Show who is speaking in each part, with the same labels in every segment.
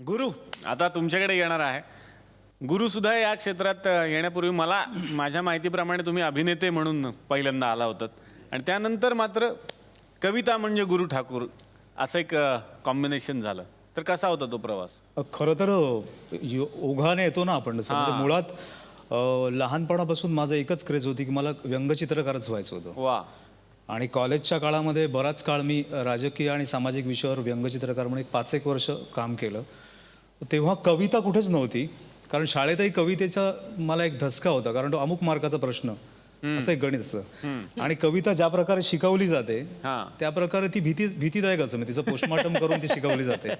Speaker 1: गुरु आता तुमच्याकडे येणार आहे. गुरु सुद्धा या क्षेत्रात येण्यापूर्वी मला माझ्या माहितीप्रमाणे तुम्ही अभिनेते म्हणून पहिल्यांदा आला होतात आणि त्यानंतर मात्र कविता म्हणजे गुरु ठाकूर असं एक कॉम्बिनेशन झालं. तर कसा होता तो प्रवास?
Speaker 2: खरं तर ओघाने येतो ना आपण तसं. म्हणजे मुळात लहानपणापासून माझं एकच क्रेज होती की मला व्यंगचित्रकारच व्हायचं होतं.
Speaker 1: वा.
Speaker 2: आणि कॉलेजच्या काळामध्ये बराच काळ मी राजकीय आणि सामाजिक विषयावर व्यंगचित्रकार म्हणून 5-1 वर्ष काम केलं. तेव्हा कविता कुठेच नव्हती, कारण शाळेतही कवितेचा मला एक धसका होता, कारण तो अमुक मार्काचा प्रश्न असं एक गणित असतं. आणि कविता ज्या प्रकारे शिकवली जाते त्या प्रकारे ती भीतीदायक असतं. म्हणजे तिचं पोस्टमॉर्टम करून ती शिकवली जाते.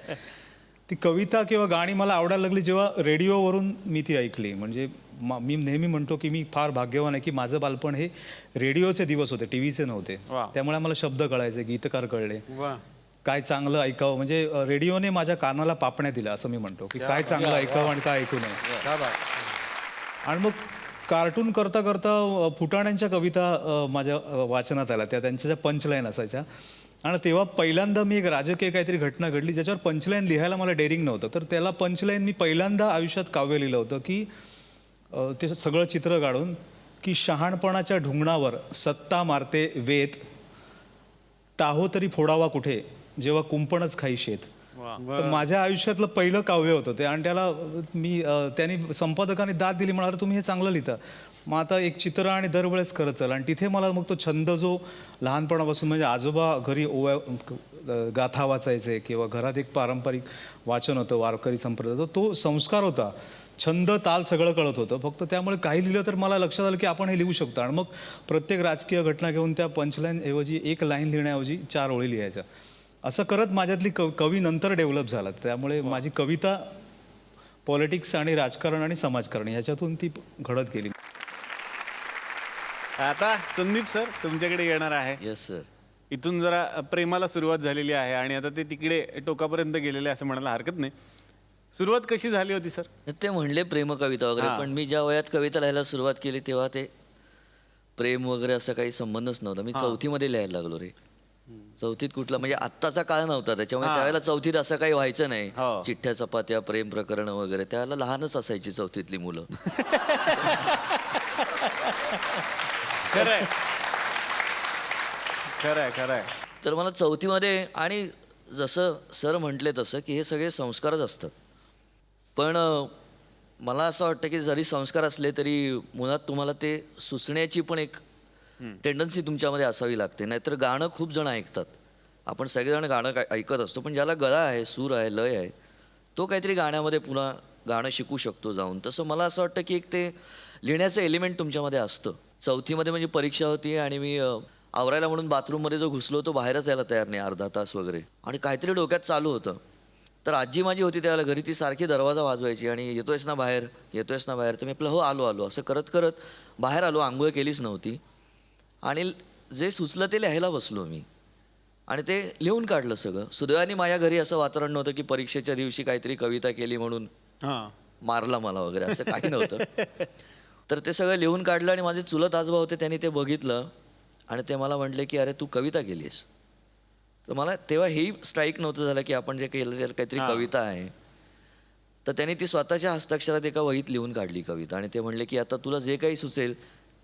Speaker 2: ती कविता किंवा गाणी मला आवडायला लागली जेव्हा रेडिओवरून मी ती ऐकली. म्हणजे मी नेहमी म्हणतो की मी फार भाग्यवान आहे की माझं बालपण हे रेडिओचे दिवस होते, टीव्हीचे नव्हते. त्यामुळे मला शब्द कळायचे, गीतकार कळले, काय चांगलं ऐकावं. म्हणजे रेडिओने माझ्या कानाला पापण्या दिल्या असं मी म्हणतो की काय चांगलं ऐकावं आणि काय ऐकू नये. आणि मग कार्टून करता करता फुटाण्यांच्या कविता माझ्या वाचनात आल्या. त्यांच्या ज्या पंचलाईन असायच्या. आणि तेव्हा पहिल्यांदा मी एक राजकीय काहीतरी घटना घडली ज्याच्यावर पंचलाईन लिहायला मला डेअरिंग नव्हतं, तर त्याला पंचलाईन मी पहिल्यांदा आयुष्यात काव्य लिहिलं होतं की ते सगळं चित्र काढून की शहाणपणाच्या ढुंगणावर सत्ता मारते वेत, टाहो तरी फोडावा कुठे जेव्हा कुंपणच खाई शेत. तर माझ्या आयुष्यातलं पहिलं काव्य होतं ते. आणि त्याला त्यांनी संपादकाने दाद दिली, म्हणाले तुम्ही हे चांगलं लिहिता, मग आता एक चित्र आणि दरवेळेस करत चला. आणि तिथे मला मग तो छंद जो लहानपणापासून, म्हणजे आजोबा घरी गाथा वाचायचे किंवा घरात एक पारंपरिक वाचन होतं वारकरी संप्रदायाचं, तो संस्कार होता, छंद ताल सगळं कळत होतं. फक्त त्यामुळे काही लिहिलं तर मला लक्षात आलं की आपण हे लिहू शकतो. आणि मग प्रत्येक राजकीय घटना घेऊन त्या पंचलाईन ऐवजी एक लाईन लिहिण्याऐवजी 4 ओळी लिहायच्या. असं करत माझ्यातली कवी नंतर डेव्हलप झाला. त्यामुळे माझी कविता पॉलिटिक्स आणि राजकारण आणि समाजकारण ह्याच्यातून ती घडत गेली.
Speaker 1: आता संदीप सर तुमच्याकडे येणार आहे.
Speaker 3: Yes sir.
Speaker 1: इथून जरा प्रेमाला सुरुवात झालेली आहे आणि आता ते तिकडे टोकापर्यंत गेलेले असं म्हणायला हरकत नाही. सुरुवात कशी झाली होती सर?
Speaker 3: ते म्हणले प्रेम कविता वगैरे, पण मी ज्या वयात कविता लिहायला सुरुवात केली तेव्हा ते प्रेम वगैरे असं काही संबंधच नव्हता. मी 4थीमध्ये लिहायला लागलो रे. 4थीत कुठला, म्हणजे आत्ताचा काळ नव्हता त्याच्यामुळे त्यावेळेला 4थीत असं काही व्हायचं नाही. चिठ्ठ्या चपात्या प्रेम प्रकरण वगैरे त्यावेळेला लहानच असायची 4थीतली मुलं.
Speaker 1: खरंय खरंय खरंय.
Speaker 3: तर मला 4थीमध्ये, आणि जसं सर म्हटले तसं की हे सगळे संस्कारच असतात, पण मला असं वाटतं की जरी संस्कार असले तरी मुळात तुम्हाला ते सुचण्याची पण एक टेंडन्सी तुमच्यामध्ये असावी लागते. नाहीतर गाणं खूप जण ऐकतात, आपण सगळेजण गाणं ऐकत असतो, पण ज्याला गळा आहे, सूर आहे, लय आहे, तो काहीतरी गाण्यामध्ये पुन्हा गाणं शिकू शकतो जाऊन. तसं मला असं वाटतं की एक ते लिहिण्याचं एलिमेंट तुमच्यामध्ये असतं. 4थीमध्ये म्हणजे परीक्षा होती आणि मी आवरायला म्हणून बाथरूममध्ये जो घुसलो तो बाहेरच यायला तयार नाही, अर्धा तास वगैरे. आणि काहीतरी डोक्यात चालू होतं. तर आजी माझी होती त्यावेळेला घरी, ती सारखी दरवाजा वाजवायची आणि येतोयस ना बाहेर, येतोयस ना बाहेर. तर मी आपलं हो आलो आलो असं करत करत बाहेर आलो. आंघोळ केलीच नव्हती आणि जे सुचलं ते लिहायला बसलो मी आणि ते लिहून काढलं सगळं. सुदैवाने माझ्या घरी असं वातावरण नव्हतं की परीक्षेच्या दिवशी काहीतरी कविता केली म्हणून मारला मला वगैरे, असं काही नव्हतं. तर ते सगळं लिहून काढलं आणि माझे चुलत आजोबा होते, त्यांनी ते बघितलं आणि ते मला म्हटले की अरे तू कविता केलीस. तर मला तेव्हा हेही स्ट्राईक नव्हतं झालं की आपण जे केलं त्याला काहीतरी कविता आहे. तर त्यांनी ती स्वतःच्या हस्ताक्षरात एका वहीत लिहून काढली कविता आणि ते म्हणले की आता तुला जे काही सुचेल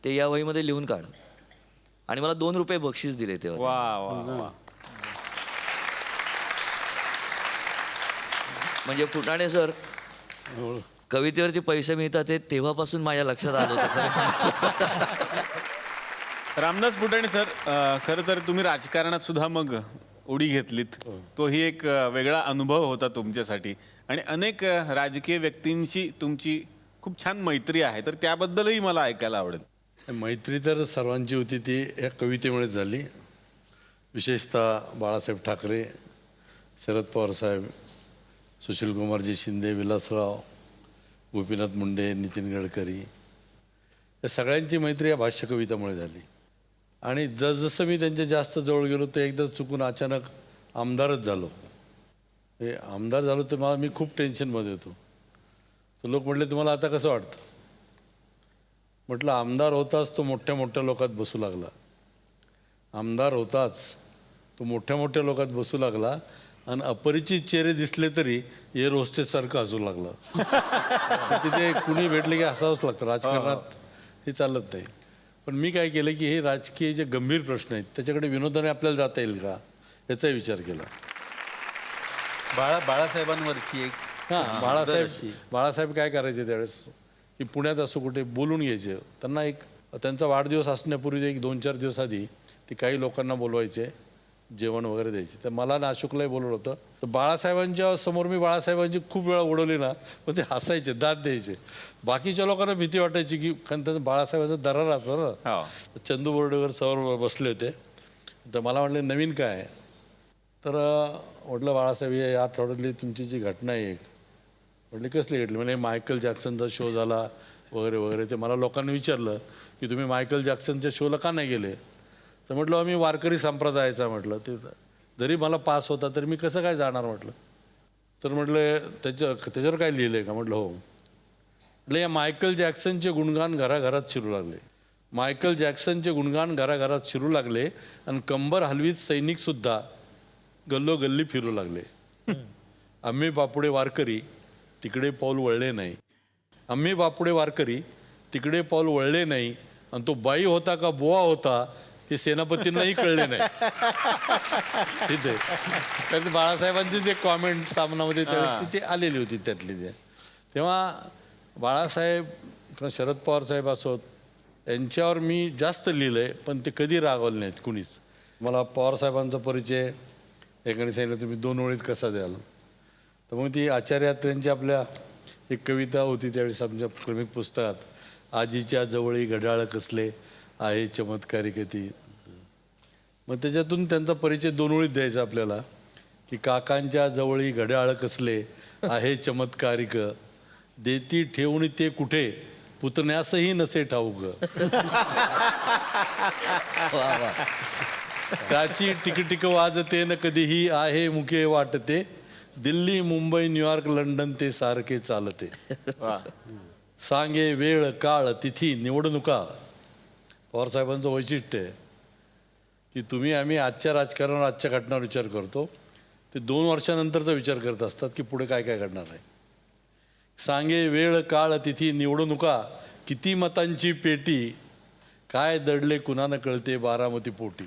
Speaker 3: ते या वहीमध्ये लिहून काढ. आणि मला 2 रुपये बक्षीस दिले तेव्हा. म्हणजे फुटाणे सर कवितेवरती पैसे मिळतात ते तेव्हापासून माझ्या लक्षात आलं होतं.
Speaker 1: रामदास फुटाणे सर, खरं तर तुम्ही राजकारणात सुद्धा मग उडी घेतलीत. तोही एक वेगळा अनुभव होता तुमच्यासाठी आणि अनेक राजकीय व्यक्तींशी तुमची खूप छान मैत्री आहे, तर त्याबद्दलही मला ऐकायला आवडेल.
Speaker 4: मैत्री तर सर्वांची होती, ती या कवितेमुळेच झाली. विशेषतः बाळासाहेब ठाकरे, शरद पवार साहेब, सुशीलकुमारजी शिंदे, विलासराव, गोपीनाथ मुंडे, नितीन गडकरी, या सगळ्यांची मैत्री या भाष्य कवितामुळे झाली. आणि जसजसं मी त्यांच्या जास्त जवळ गेलो तर एकदा चुकून अचानक आमदारच झालो. हे आमदार झालो तर मी खूप टेन्शनमध्ये होतो. तर लोक म्हटले तुम्हाला आता कसं वाटतं? म्हटलं आमदार होताच तो मोठ्या मोठ्या लोकात बसू लागला. आमदार होताच तो मोठ्या मोठ्या लोकात बसू लागला आणि अपरिचित चेहरे दिसले तरी एअर होस्टेससारखं हसू लागलं. तर तिथे कुणी भेटले की हसावंच लागतं. राजकारणात हे चालत नाही. पण मी काय केलं की हे राजकीय जे गंभीर प्रश्न आहेत त्याच्याकडे विनोदाने आपल्याला जाता येईल का याचाही विचार केला.
Speaker 5: बाळासाहेबांवरची एक
Speaker 4: हां, बाळासाहेब काय करायचे त्यावेळेस की पुण्यात असं कुठे बोलून घ्यायचे. त्यांना एक त्यांचा वाढदिवस असण्यापूर्वी एक 2-4 दिवस आधी ते काही लोकांना बोलवायचे, जेवण वगैरे द्यायचे. तर मला नाशिकलाही बोलवलं होतं. तर बाळासाहेबांच्या समोर मी बाळासाहेबांची खूप वेळा उडवली ना, मग ते हसायचे, दाद द्यायचे. बाकीच्या लोकांना भीती वाटायची की कारण त्यांचं बाळासाहेबांचा दरार असतं ना.
Speaker 1: हो.
Speaker 4: तर चंदू बोर्डेवर सर बसले होते. तर मला म्हटले नवीन काय आहे? तर म्हटलं बाळासाहेब या आठवड्यातली तुमची जी घटना आहे म्हटली कसली घडली? म्हणजे मायकल जॅक्सनचा शो झाला वगैरे वगैरे. ते मला लोकांनी विचारलं की तुम्ही मायकल जॅक्सनच्या शोला का नाही गेले? तर म्हटलं आम्ही वारकरी संप्रदायाचा. म्हटलं ते जरी मला पास होता तरी मी कसं काय जाणार म्हटलं. तर म्हटलं त्याच्यावर काय लिहिलं आहे का? म्हटलं हो. म्हटलं या मायकल जॅक्सनचे गुणगान घराघरात शिरू लागले. मायकल जॅक्सनचे गुणगान घराघरात शिरू लागले आणि कंबर हलवीत सैनिकसुद्धा गल्लोगल्ली फिरू लागले. आम्ही बापुडे वारकरी तिकडे पाऊल वळले नाही. आम्ही बापुडे वारकरी तिकडे पाऊल वळले नाही. आणि तो बाई होता का बुवा होता हे सेनापतींनाही कळले नाही. तिथे तर बाळासाहेबांचीच एक कॉमेंट सामनामध्ये त्यावेळेस तिथे आलेली होती त्यातली. तेव्हा बाळासाहेब किंवा शरद पवार साहेब असोत यांच्यावर मी जास्त लिहिलं आहे, पण ते कधी रागवले नाहीत कुणीच. मला पवार साहेबांचा परिचय एकाने सांगितलं तुम्ही 2 ओळीत कसा द्याल? तर मग ती आचार्य यात्रेंची आपल्या एक कविता होती त्यावेळेस आमच्या क्रमिक पुस्तकात. आजीच्या जवळी घड्याळ कसले आहे चमत्कारिक ती. मग त्याच्यातून त्यांचा परिचय 2 ओळीत द्यायचा आपल्याला की काकांच्या जवळी घड्याळ कसले आहे चमत्कारिक, देती ठेवून ते कुठे पुतण्यासही नसे ठाऊक. त्याची टिकटिक वाजते न कधीही आहे मुके वाटते, दिल्ली मुंबई न्यूयॉर्क लंडन ते सारखे चालते. सांगे वेळ काळ तिथी निवडणुका. पवारसाहेबांचं वैशिष्ट्य आहे की तुम्ही आम्ही आजच्या राजकारणावर आजच्या घटनावर विचार करतो, ते 2 वर्षानंतरचा विचार करत असतात की पुढे काय काय घडणार आहे. सांगे वेळ काळ तिथी निवडणुका, किती मतांची पेटी, काय दडले कुणानं कळते बारामती पोटी.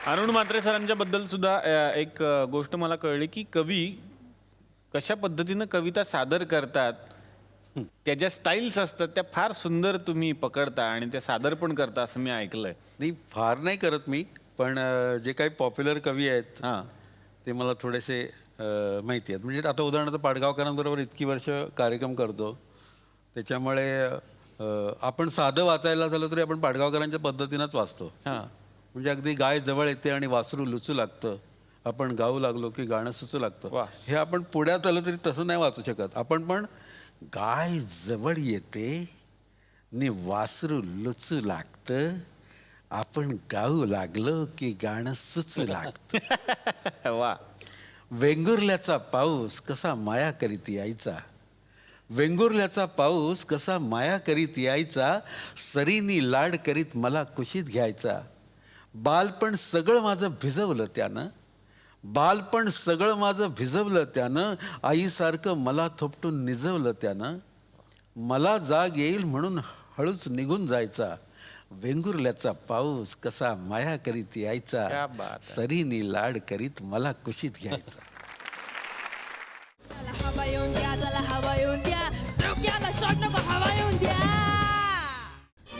Speaker 1: अरुण म्हात्रे सरांच्या बद्दल सुद्धा एक गोष्ट मला कळली की कवी कशा पद्धतीनं कविता सादर करतात, त्याच्या स्टाईल्स असतात त्या फार सुंदर तुम्ही पकडता आणि त्या सादर पण करता असं मी ऐकलंय.
Speaker 5: नाही, फार नाही करत मी, पण जे काही पॉप्युलर कवी आहेत
Speaker 1: हां.
Speaker 5: ते मला थोडेसे माहिती आहेत. म्हणजे आता उदाहरणार्थ पाडगावकरांबरोबर इतकी वर्ष कार्यक्रम करतो, त्याच्यामुळे आपण साधं वाचायला झालं तरी आपण पाडगावकरांच्या पद्धतीनंच वाचतो.
Speaker 1: हां.
Speaker 5: म्हणजे अगदी गाय जवळ येते आणि वासरू लुचू लागतं, आपण गाऊ लागलो की गाणं सुचू लागतं.
Speaker 1: वा.
Speaker 5: हे आपण पुण्यात आलं तरी तसं नाही वाचू शकत. आपण पण गाय जवळ येते नि वासरू लुचू लागतं, आपण गाऊ लागलो की गाणं सुचू लागतं.
Speaker 1: वा.
Speaker 5: वेंगुर्ल्याचा पाऊस कसा माया करीत यायचा, वेंगुर्ल्याचा पाऊस कसा माया करीत यायचा, सरीनी लाड करीत मला कुशीत घ्यायचा. बालपण सगळं माझं भिजवलं त्यानं, बालपण सगळं माझं भिजवलं त्यानं, आईसारखं मला थोपटून निजवलं त्यानं. मला जाग येईल म्हणून हळूच निघून जायचा, वेंगुर्ल्याचा पाऊस कसा माया करीत यायचा,
Speaker 1: क्या बात है.
Speaker 5: सरीनी लाड करीत मला कुशीत घ्यायचा.
Speaker 6: हवा येऊन द्या, चला हवा येऊन द्या, डोक्याला शॉट नको, हवा येऊन द्या.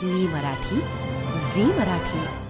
Speaker 7: मी मराठी, झी मराठी.